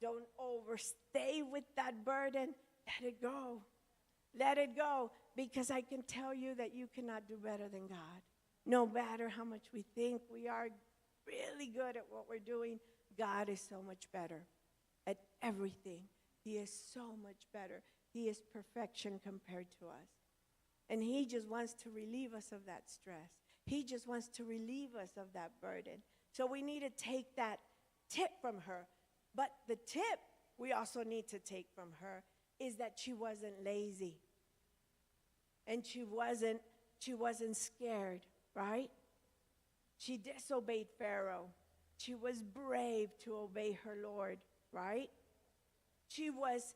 Don't overstay with that burden. Let it go. Let it go, because I can tell you that you cannot do better than God. No matter how much we think we are really good at what we're doing, God is so much better at everything. He is so much better. He is perfection compared to us. And he just wants to relieve us of that stress. He just wants to relieve us of that burden. So we need to take that tip from her. But the tip we also need to take from her is that she wasn't lazy. And she wasn't scared, right? She disobeyed Pharaoh. She was brave to obey her Lord, right? She was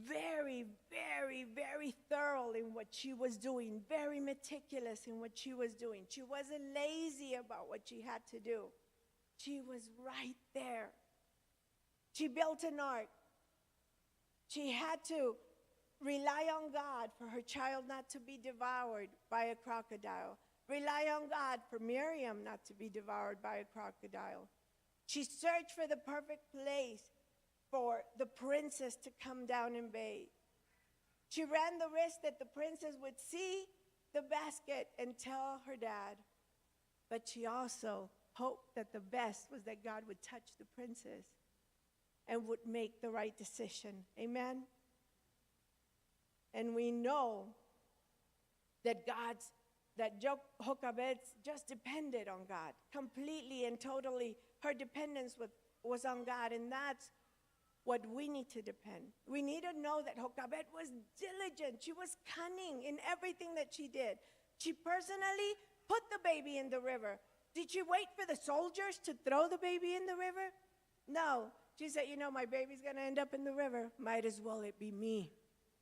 very, very, very thorough in what she was doing, very meticulous in what she was doing. She wasn't lazy about what she had to do. She was right there. She built an ark. She had to rely on God for her child not to be devoured by a crocodile. Rely on God for Miriam not to be devoured by a crocodile. She searched for the perfect place for the princess to come down and bathe. She ran the risk that the princess would see the basket and tell her dad. But she also hoped that the best was that God would touch the princess and would make the right decision. Amen? And we know that Jochebed just depended on God completely and totally. Her dependence was on God, and that's what we need to depend. We need to know that Jochebed was diligent. She was cunning in everything that she did. She personally put the baby in the river. Did she wait for the soldiers to throw the baby in the river? No. She said, my baby's going to end up in the river. Might as well it be me,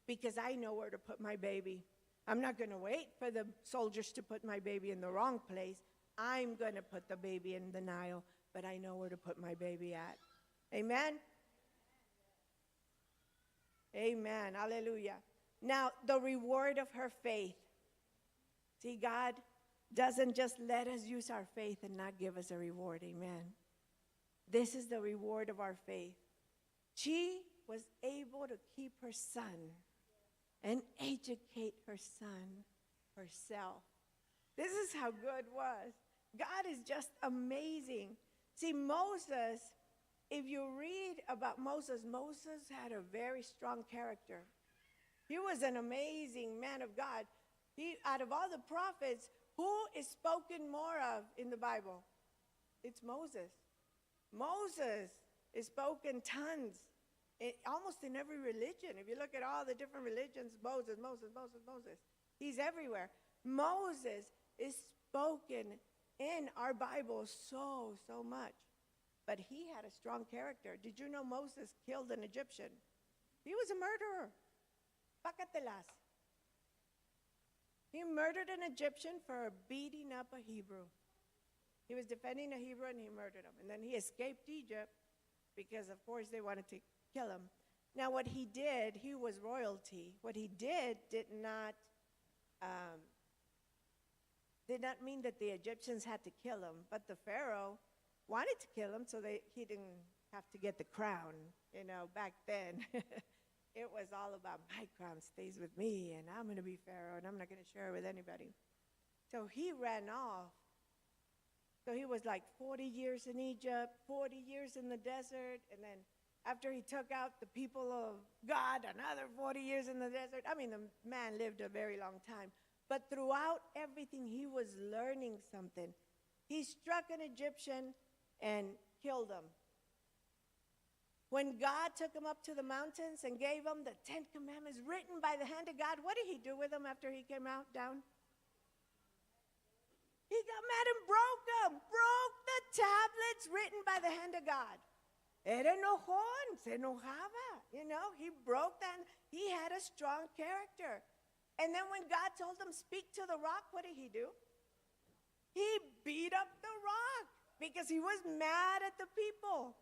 because I know where to put my baby. I'm not going to wait for the soldiers to put my baby in the wrong place. I'm going to put the baby in the Nile, but I know where to put my baby at. Amen? Amen. Hallelujah. Now, the reward of her faith. See, God doesn't just let us use our faith and not give us a reward. Amen. This is the reward of our faith. She was able to keep her son and educate her son herself. This is how good was. God is just amazing. See, Moses, if you read about Moses, Moses had a very strong character. He was an amazing man of God. Out of all the prophets, who is spoken more of in the Bible? It's Moses. Moses is spoken tons, almost in every religion. If you look at all the different religions, Moses. He's everywhere. Moses is spoken in our Bible so much. But he had a strong character. Did you know Moses killed an Egyptian? He was a murderer. Pacatelas. He murdered an Egyptian for beating up a Hebrew. He was defending a Hebrew and he murdered him. And then he escaped Egypt because, of course, they wanted to kill him. Now, what he did, he was royalty. What he did not mean that the Egyptians had to kill him, but the Pharaoh wanted to kill him so he didn't have to get the crown. Back then, it was all about my crown stays with me, and I'm going to be Pharaoh, and I'm not going to share it with anybody. So he ran off. So he was like 40 years in Egypt, 40 years in the desert, and then after he took out the people of God, another 40 years in the desert. I mean, the man lived a very long time. But throughout everything, he was learning something. He struck an Egyptian and killed him. When God took him up to the mountains and gave him the 10 Commandments written by the hand of God, what did he do with them after he came down? He got mad and broke them, broke the tablets written by the hand of God. Era enojón, se enojaba, he broke them. He had a strong character. And then when God told him, speak to the rock, what did he do? He beat up the rock because he was mad at the people.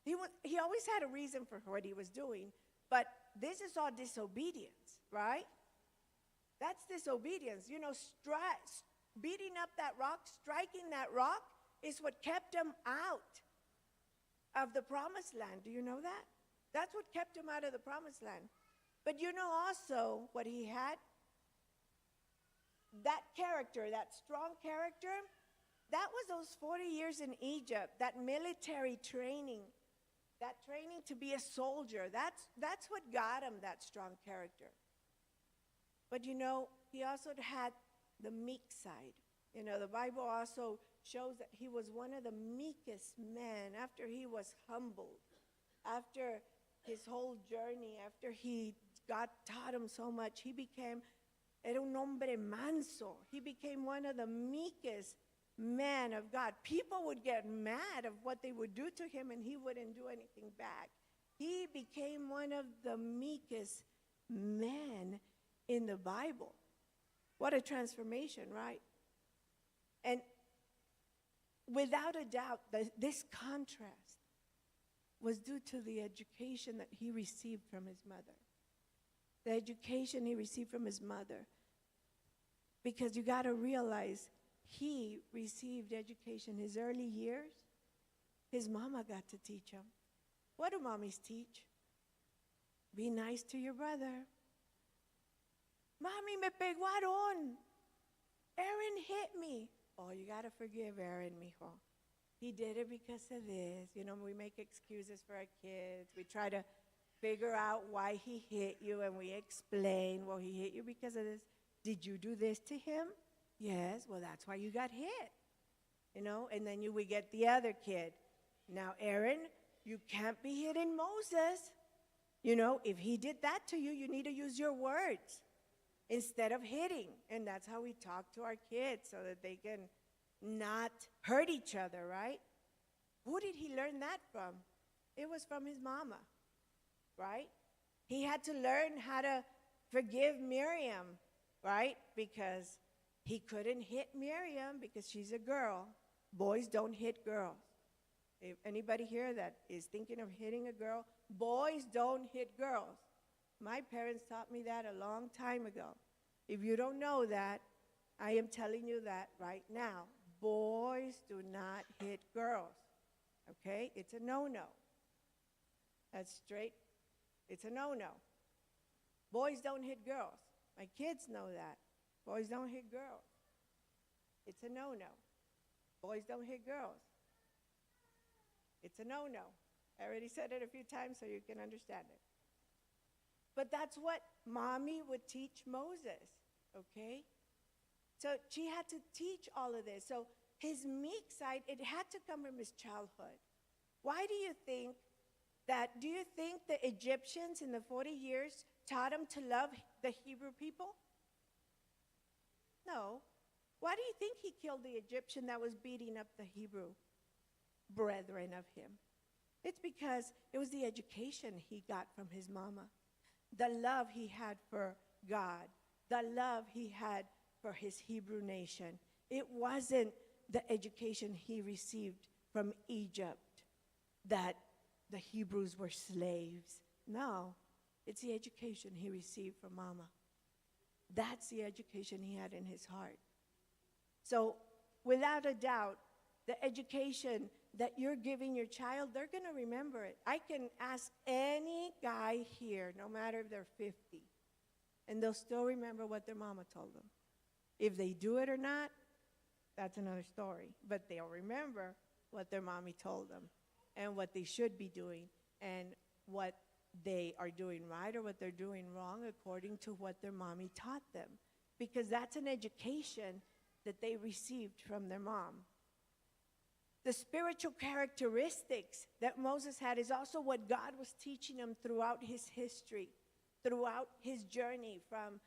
He always had a reason for what he was doing, but this is all disobedience, right? That's disobedience. Beating up that rock, striking that rock is what kept him out. of the promised land. Do you know that? That's what kept him out of the promised land. But you know also what he had? That character, that strong character, that was those 40 years in Egypt, that military training, that training to be a soldier. That's what got him that strong character. But you know, he also had the meek side. You know, the Bible also shows that he was one of the meekest men after he was humbled, after his whole journey, after God taught him so much. He became, era un hombre manso. He became one of the meekest men of God. People would get mad of what they would do to him, and he wouldn't do anything back. He became one of the meekest men in the Bible. What a transformation, right? And without a doubt, this contrast was due to the education that he received from his mother. The education he received from his mother. Because you got to realize, he received education his early years. His mama got to teach him. What do mommies teach? Be nice to your brother. Mami, me pegaron. Aaron hit me. Oh, you got to forgive Aaron, mijo. He did it because of this. You know, we make excuses for our kids. We try to figure out why he hit you, and we explain, well, he hit you because of this. Did you do this to him? Yes, well, that's why you got hit. You know, and then we get the other kid. Now, Aaron, you can't be hitting Moses. You know, if he did that to you, you need to use your words instead of hitting. And that's how we talk to our kids, so that they can not hurt each other, right? Who did he learn that from? It was from his mama, right? He had to learn how to forgive Miriam, right? Because he couldn't hit Miriam because she's a girl. Boys don't hit girls. If anybody here that is thinking of hitting a girl, boys don't hit girls. My parents taught me that a long time ago. If you don't know that, I am telling you that right now. Boys do not hit girls, okay? It's a no-no. That's straight. It's a no-no. Boys don't hit girls. My kids know that. Boys don't hit girls. It's a no-no. Boys don't hit girls. It's a no-no. I already said it a few times so you can understand it. But that's what mommy would teach Moses, okay? So she had to teach all of this. So his meek side, it had to come from his childhood. Why do you think the Egyptians in the 40 years taught him to love the Hebrew people? No. Why do you think he killed the Egyptian that was beating up the Hebrew brethren of him? It's because it was the education he got from his mama, the love he had for God, the love he had for his Hebrew nation. It wasn't the education he received from Egypt that the Hebrews were slaves. No, it's the education he received from mama. That's the education he had in his heart. So without a doubt, the education that you're giving your child, they're going to remember it. I can ask any guy here, no matter if they're 50, and they'll still remember what their mama told them. If they do it or not, that's another story. But they'll remember what their mommy told them and what they should be doing and what they are doing right or what they're doing wrong according to what their mommy taught them. Because that's an education that they received from their mom. The spiritual characteristics that Moses had is also what God was teaching him throughout his history, throughout his journey from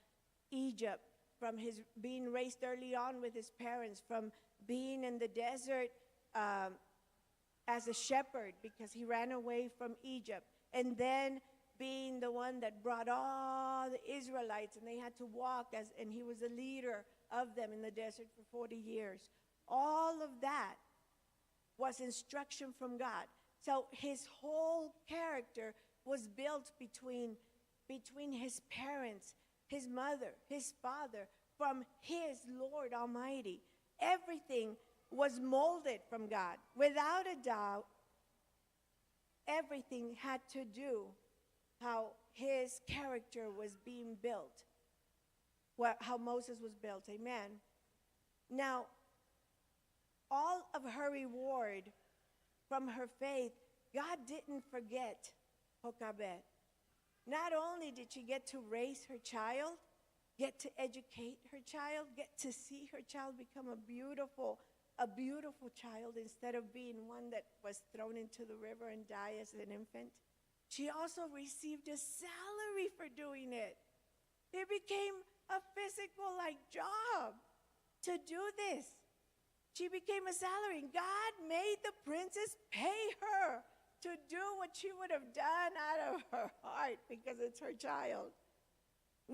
Egypt, from his being raised early on with his parents, from being in the desert as a shepherd because he ran away from Egypt, and then being the one that brought all the Israelites, and they had to walk and he was the leader of them in the desert for 40 years. All of that was instruction from God. So his whole character was built between his parents, his mother, his father, from his Lord Almighty. Everything was molded from God. Without a doubt, everything had to do how his character was being built, how Moses was built. Amen. Now, all of her reward from her faith, God didn't forget Jochebed. Not only did she get to raise her child, get to educate her child, get to see her child become a beautiful child instead of being one that was thrown into the river and die as an infant. She also received a salary for doing it. It became a physical job to do this. She became a salary. And God made the princess pay her to do what she would have done out of her heart because it's her child.